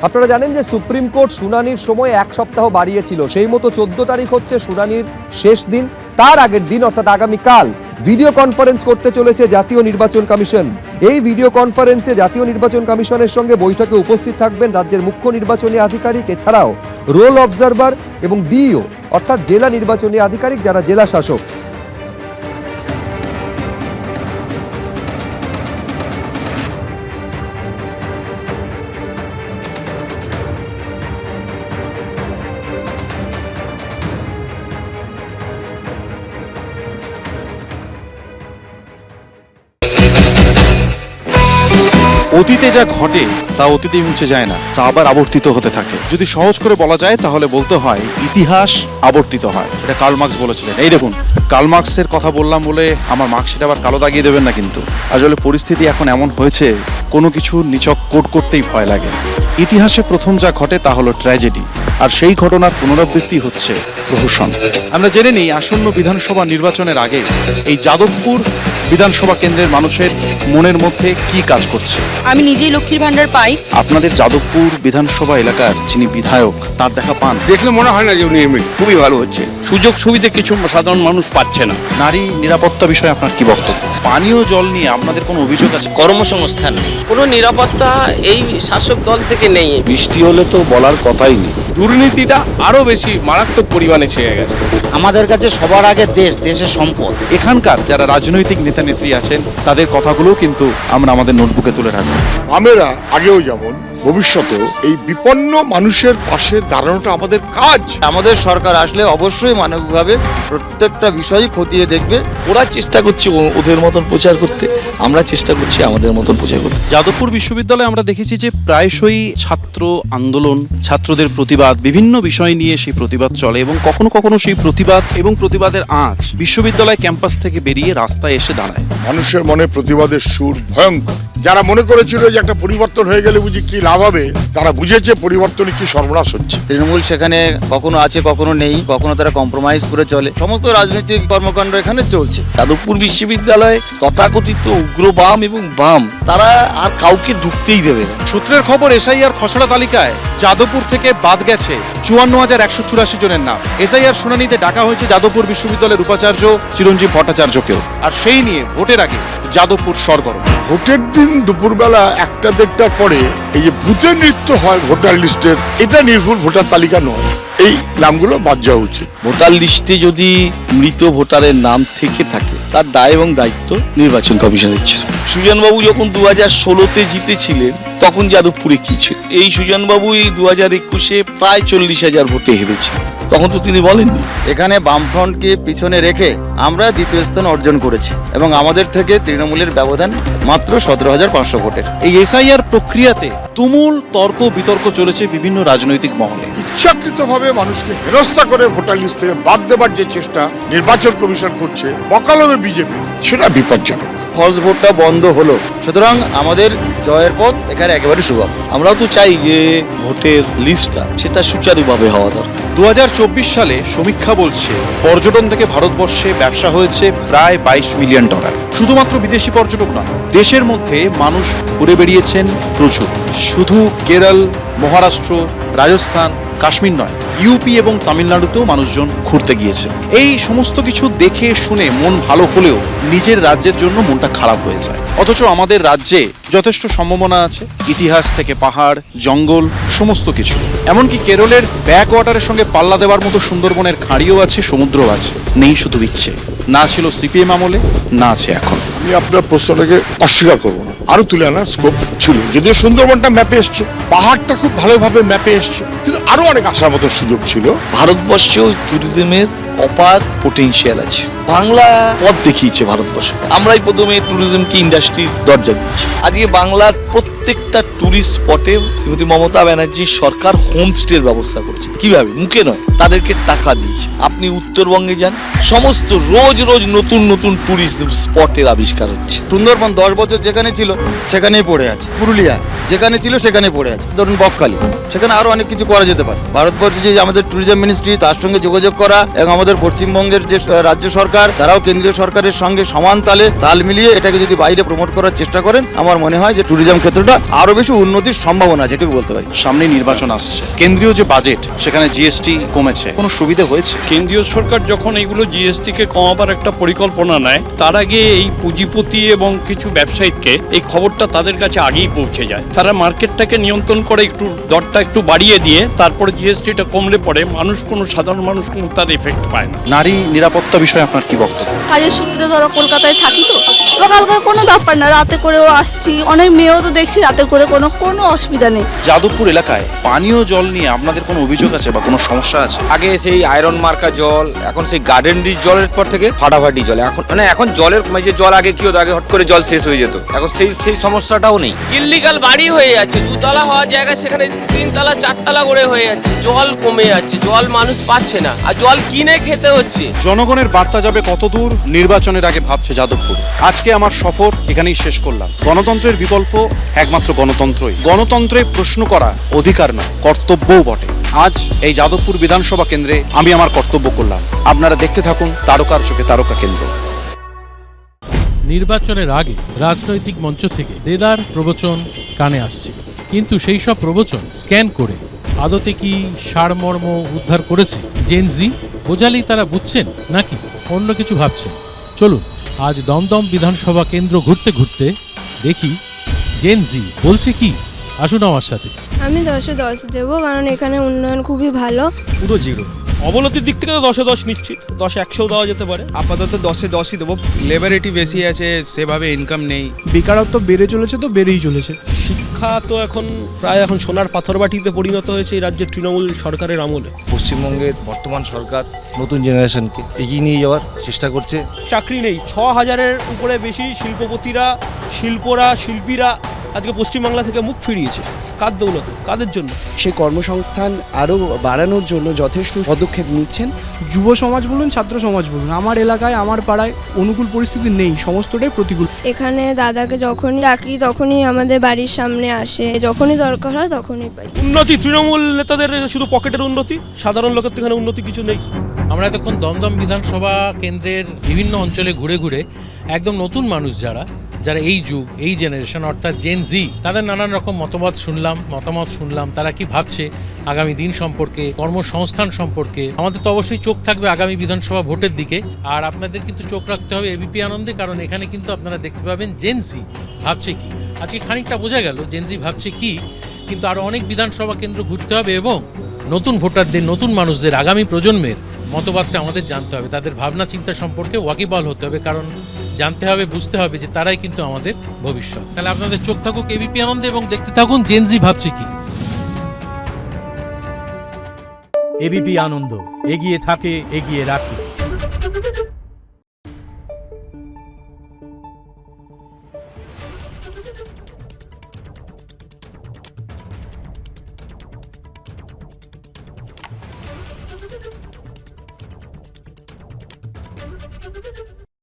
আপনারা জানেন যে সুপ্রিম কোর্ট শুনানির সময় 1 সপ্তাহ বাড়িয়েছিল। সেই মতো 14 তারিখ হচ্ছে শুনানির শেষ দিন। তার আগের দিন অর্থাৎ আগামীকাল ভিডিও কনফারেন্স করতে চলেছে জাতীয় নির্বাচন কমিশন। এই ভিডিও কনফারেন্সে জাতীয় নির্বাচন কমিশনের সঙ্গে বৈঠকে উপস্থিত থাকবেন রাজ্যের মুখ্য নির্বাচনী আধিকারিক, এছাড়াও রোল অবজারভার এবং ডিইও অর্থাৎ জেলা নির্বাচনী আধিকারিক, যারা জেলা শাসক। অতীতে যা ঘটে তা অতীতেই মুছে যায় না, তা আবার আবর্তিত হতে থাকে। যদি সহজ করে বলা যায় তাহলে বলতে হয় ইতিহাস আবর্তিত হয়। এটা কার্ল মার্কস বলেছিলেন। এই দেখুন, কার্ল মার্কসের কথা বললাম বলে আমার মার্কশিট আবার কালো দাগিয়ে দেবেন না কিন্তু। আসলে পরিস্থিতি এখন এমন হয়েছে, কোনো কিছু নিছক কোড করতেই ভয় লাগে। ইতিহাসে প্রথম যা ঘটে তা হলো ট্র্যাজেডি, আর সেই ঘটনার পুনরাবৃত্তি হচ্ছে প্রহসন। আমরা জেনে নিই আসন্ন বিধানসভা নির্বাচনের আগে এই যাদবপুর বিধানসভা কেন্দ্রের মানুষের মনের মধ্যে কি কাজ করছে। আমি নিজেই লক্ষ্মীর ভান্ডার পাই। আপনাদের যাদবপুর বিধানসভা এলাকার যিনি বিধায়ক, তার দেখা পান? দেখলে মনে হয় না যে উনি খুবই ভালো হচ্ছে। সুযোগ সুবিধা কিছু সাধারণ মানুষ পাচ্ছে না। নারী নিরাপত্তা বিষয়ে আপনার কি বক্তব্য? পানীয় জল নিয়ে আপনাদের কোনো অভিযোগ আছে? কর্মসংস্থান নেই, কোনো নিরাপত্তা এই শাসক দল থেকে নেই। বৃষ্টি হলে তো বলার কথাই নেই। দুর্নীতিটা আরো বেশি মারাত্মক পরিমাণে ছেয়ে গেছে। আমাদের কাছে সবার আগে দেশের সম্পদ। এখানকার যারা রাজনৈতিক নেতা নেত্রী আছেন তাদের কথাগুলো কিন্তু আমরা আমাদের নোটবুকে তুলে রাখবো। আমরা আগেও যেমন ভবিষ্যতেও এই বিপন্ন মানুষের পাশে দাঁড়ানোটা আমাদের কাজ। আমাদের সরকার আসলে অবশ্যই মানবিকভাবে প্রত্যেকটা বিষয়ই খতিয়ে দেখবে। ওরা চেষ্টা করছে ওদের মতন প্রচার করতে, আমরা চেষ্টা করছি আমাদের মতন প্রচার করতে। যাদবপুর বিশ্ববিদ্যালয়ে আমরা দেখেছি যে প্রায়শই ছাত্র আন্দোলন, ছাত্রদের প্রতিবাদ, বিভিন্ন বিষয় নিয়ে সেই প্রতিবাদ চলে এবং কখনো কখনো সেই প্রতিবাদ এবং প্রতিবাদের আঁচ বিশ্ববিদ্যালয় ক্যাম্পাস থেকে বেরিয়ে রাস্তায় এসে দাঁড়ায়। মানুষের মনে প্রতিবাদের সুর ভয়ঙ্কর। যারা মনে করেছিল যে একটা পরিবর্তন হয়ে গেলে বুঝি কি লাভ হবে, তারা বুঝেছে পরিবর্তনে কি সর্বনাশ হচ্ছে। তৃণমূল সেখানে কখনো আছে, কখনো নেই, কখনো তারা কম্প্রোমাইজ করে চলে। সমস্ত রাজনৈতিক কর্মকাণ্ড এখানে চলছে। যাদবপুর বিশ্ববিদ্যালয়ে তথাকথিত উগ্রবাম এবং বাম তারা আর কাউকে ঢুকতেই দেবে না। সূত্রের খবর, এসআইআর খসড়া তালিকায় যাদবপুর থেকে বাদ গেছে 54,184 জনের নাম। এসআইআর শুনানিতে ডাকা হয়েছে যাদবপুর বিশ্ববিদ্যালয়ের উপাচার্য চিরঞ্জীব ভট্টাচার্যকেও, আর সেই নিয়ে ভোটের আগে যাদবপুর সরগরম। ভোটের দিন দুপুরবেলা 1-1:30টার পরে এই যে ভূতের নৃত্য হয় ভোটার লিস্টের, এটা নির্ভুল ভোটার তালিকা নয়। এই নামগুলো বাদ যাওয়া উচিত। ভোটার লিস্টে যদি মৃত ভোটারের নাম থেকে থাকে তার দায় এবং দায়িত্ব নির্বাচন কমিশনের ছিল। সুজনবাবু যখন 2016-তে জিতেছিলেন তখন যাদবপুরে কি ছিল? এই সুজনবাবু এই 2021-এ প্রায় 40,000 ভোটে হেরেছেন। তখন তো তিনি বলেননি। এখানে বামফ্রন্টকে পিছনে রেখে আমরা দ্বিতীয় স্থান অর্জন করেছি এবং আমাদের থেকে তৃণমূলের ব্যবধান মাত্র 17,500 ভোটের। এই এসআইআর প্রক্রিয়াতে তুমুল তর্ক বিতর্ক চলেছে বিভিন্ন রাজনৈতিক মহলে। ইচ্ছাকৃতভাবে মানুষকে হেনস্থা করে ভোটার লিস্ট থেকে বাদ দেবার যে চেষ্টা নির্বাচন কমিশন করছে বকালমে বিজেপি, সেটা বিপজ্জনক। ফলস ভোটটা বন্ধ হলো, সুতরাং আমাদের জয়ের পথ এখানে একেবারে সুগম। আমরাও তো চাই যে ভোটের লিস্টটা সেটা সুচারুভাবে হওয়া দরকার। 2024 সালে সমীক্ষা বলছে পর্যটন থেকে ভারতবর্ষে ব্যবসা হয়েছে প্রায় $22 মিলিয়ন। শুধুমাত্র বিদেশি পর্যটক নয়, দেশের মধ্যে মানুষ ঘুরে বেরিয়েছেন প্রচুর। শুধু কেরল, মহারাষ্ট্র, রাজস্থান, কাশ্মীর নয়, ইউপি এবং তামিলনাড়ুতেও মানুষজন ঘুরতে গিয়েছে। এই সমস্ত কিছু দেখে শুনে মন ভালো হলেও নিজের রাজ্যের জন্য মনটা খারাপ হয়ে যায়। অথচ আমাদের রাজ্যে যথেষ্ট সম্ভাবনা আছে, ইতিহাস থেকে পাহাড়, জঙ্গল, সমস্ত কিছু। এমনকি কেরলের ব্যাক ওয়াটারের সঙ্গে পাল্লা দেওয়ার মতো সুন্দরবনের খাঁড়িও আছে, সমুদ্রও আছে। নেই শুধু ইচ্ছে। না ছিল সিপিএম আমলে, না আছে এখন। আমি আপনার প্রশ্নটাকে অস্বীকার করবো না, আরো তুলে আনার স্কোপ ছিল। যদিও সুন্দরবনটা ম্যাপে এসছে, পাহাড়টা খুব ভালোভাবে ম্যাপে এসছে, কিন্তু আরো অনেক আসার মতো সুযোগ ছিল। ভারতবর্ষেও ট্যুরিজমের অপার পোটেনশিয়াল আছে। বাংলা পথ দেখিয়েছে ভারতবর্ষ। আমরাই প্রথমে ট্যুরিজমকে ইন্ডাস্ট্রির দরজা দিয়েছি। আজকে বাংলার প্রত্যেকটা ট্যুরিস্ট স্পটে শ্রীমতী মমতা ব্যানার্জির সরকার হোমস্টের ব্যবস্থা করেছে। কিভাবে? মুখে নয়, তাদেরকে টাকা দিয়েছে। আপনি উত্তরবঙ্গে যান, সমস্ত রোজ নতুন নতুন ট্যুরিস্ট স্পটের আবিষ্কার হচ্ছে। সুন্দরবন 10 বছর যেখানে ছিল সেখানেই পড়ে আছে। পুরুলিয়া যেখানে ছিল সেখানে পড়ে আছে। ধরুন বকখালি, সেখানে আরো অনেক কিছু করা যেতে পারে। ভারতবর্ষে যে আমাদের ট্যুরিজম মিনিস্ট্রি, তার সঙ্গে যোগাযোগ করা এবং আমাদের পশ্চিমবঙ্গের যে রাজ্য সরকার সরকার তারাও কেন্দ্রীয় সরকারের সঙ্গে সমান তাল মিলিয়ে এটাকে যদি বাইরে প্রমোট করার চেষ্টা করেন, আমার মনে হয় যে ট্যুরিজম ক্ষেত্রটা আরো বেশি উন্নতির সম্ভাবনা আছে, এটুকু বলতে পারি। সামনে নির্বাচন আসছে, কেন্দ্রীয় যে বাজেট সেখানে জিএসটি কমেছে, কোনো সুবিধা হয়েছে? কেন্দ্রীয় সরকার যখন এইগুলো জিএসটি কে কমাবার একটা পরিকল্পনা নেয়, তার আগে এই পুঁজিপতি এবং কিছু ব্যবসায়ীকে এই খবরটা তাদের কাছে আগেই পৌঁছে যায়। তারা মার্কেটটাকে নিয়ন্ত্রণ করে একটু দরটা একটু বাড়িয়ে দিয়ে তারপরে জিএসটিটা কমলে পরে সাধারণ মানুষ কোনো তার এফেক্ট পায় না। নারী নিরাপত্তা বিষয়ে আপনার কি বক্তব্য? কাজের সূত্রে ধরো কলকাতায় থাকি তো সকালকার কোনো ব্যাপার না, রাতে করেও আসছি, অনেক মেয়েও তো দেখছি রাতে করে কোনো অসুবিধা নেই। যাদবপুর এলাকায় পানীয় জল নিয়ে আপনাদের কোনো অভিযোগ আছে বা কোনো সমস্যা আছে? আগে সেই আয়রন মার্কা জল, এখন সেই গার্ডেন রিচ জলের পর থেকে ফাটাফাটি জল। এখন জলের যে জল আগে কি হতো, আগে হট করে জল শেষ হয়ে যেত, এখন সেই সমস্যাটাও নেই। ইল্লিগাল বাড়ি হয়ে যাচ্ছে, 2 তলা হওয়ার জায়গায় সেখানে 3 তলা 4 তলা করে হয়ে যাচ্ছে। জল কমে যাচ্ছে, জল মানুষ পাচ্ছে না, আর জল কিনে খেতে হচ্ছে। জনগণের বার্তা যাবে কতদূর নির্বাচনের আগে ভাবছে যাদবপুর। আজকে আমার সফর এখানেই শেষ করলাম। গণতন্ত্রের বিকল্প একমাত্র গণতন্ত্রই। গণতন্ত্রে প্রশ্ন করা অধিকার নয়, কর্তব্যও বটে। আজ এই যাদবপুর বিধানসভা কেন্দ্রে আমি আমার কর্তব্য করলাম। আপনারা দেখতে থাকুন তারকার চোখে তারকা কেন্দ্র। নির্বাচনের আগে রাজনৈতিক মঞ্চ থেকে দেদার প্রবচন কানে আসছে, কিন্তু সেই সব প্রবচন স্ক্যান করে আদতে কি সারমর্ম উদ্ধার করেছে জেন জি? বোঝালেই তারা বুঝছেন নাকি অন্য কিছু ভাবছেন? চলুন আজ দমদম বিধানসভা কেন্দ্র ঘুরতে ঘুরতে দেখি জেন জি বলছে কি। আসুন আমার সাথে। আমি 10-এ 10 দেবো, কারণ এখানে উন্নয়ন খুবই ভালো। পুরো জিরো। অবনতির দিক থেকে তো 10-এ 10 নিশ্চিত, 10-এ 100 দেওয়া যেতে পারে। আপাতত 10-এ 10ই দেবো। লেবারেটি বেশি আছে, সেভাবে ইনকাম নেই, বেকারত্ব বেড়ে চলেছে, তো বেড়েই চলেছে। শিক্ষা তো এখন প্রায় সোনার পাথরবাটিতে পরিণত হয়েছে এই রাজ্যের তৃণমূল সরকারের আমলে। পশ্চিমবঙ্গের বর্তমান সরকার নতুন জেনারেশনকে এগিয়ে নিয়ে যাওয়ার চেষ্টা করছে। চাকরি নেই, 6000-এর উপরে বেশি শিল্পপতিরা, শিল্পীরা আজকে পশ্চিমবাংলা থেকে মুখ ফিরিয়েছে। কার দৌলতে, কাদের জন্য? সেই কর্মসংস্থান আরও বাড়ানোর জন্য যথেষ্ট পদক্ষেপ নিচ্ছেন। যুব সমাজ বলুন, ছাত্র সমাজ বলুন, আমার এলাকায় আমার পাড়ায় অনুকূল পরিস্থিতি নেই, সমস্তটাই প্রতিকূল। এখানে দাদাকে যখনই ডাকি তখনই আমাদের বাড়ির সামনে আসে, যখনই দরকার হয় তখনই পাই। উন্নতি তৃণমূল নেতাদের শুধু পকেটের উন্নতি, সাধারণ লোকের তো এখানে উন্নতি কিছু নেই। আমরা এতক্ষণ দমদম বিধানসভা কেন্দ্রের বিভিন্ন অঞ্চলে ঘুরে ঘুরে একদম নতুন মানুষ যারা এই যুগ, এই জেনারেশন অর্থাৎ জেন জি, তাদের নানান রকম মতামত শুনলাম তারা কি ভাবছে আগামী দিন সম্পর্কে, কর্মসংস্থান সম্পর্কে। আমাদের তো অবশ্যই চোখ থাকবে আগামী বিধানসভা ভোটের দিকে, আর আপনাদের কিন্তু চোখ রাখতে হবে এবিপি আনন্দে, কারণ এখানে কিন্তু আপনারা দেখতে পাবেন জেন জি ভাবছে কি। আজকে খানিকটা বোঝা গেল জেন জি ভাবছে কি, কিন্তু আরও অনেক বিধানসভা কেন্দ্র ঘুরতে হবে এবং নতুন ভোটারদের, নতুন মানুষদের, আগামী প্রজন্মের মতবাদটা আমাদের জানতে হবে, তাদের ভাবনা চিন্তা সম্পর্কে ওয়াকিবহাল হতে হবে, কারণ জানতে হবে, বুঝতে হবে যে তারাই কিন্তু আমাদের ভবিষ্যৎ। তাহলে আপনাদের চোখ থাকুক এবিপি আনন্দে এবং দেখতে থাকুন জেন জি ভাবছে কি। এবিপি আনন্দ, এগিয়ে থাকে, এগিয়ে রাখে।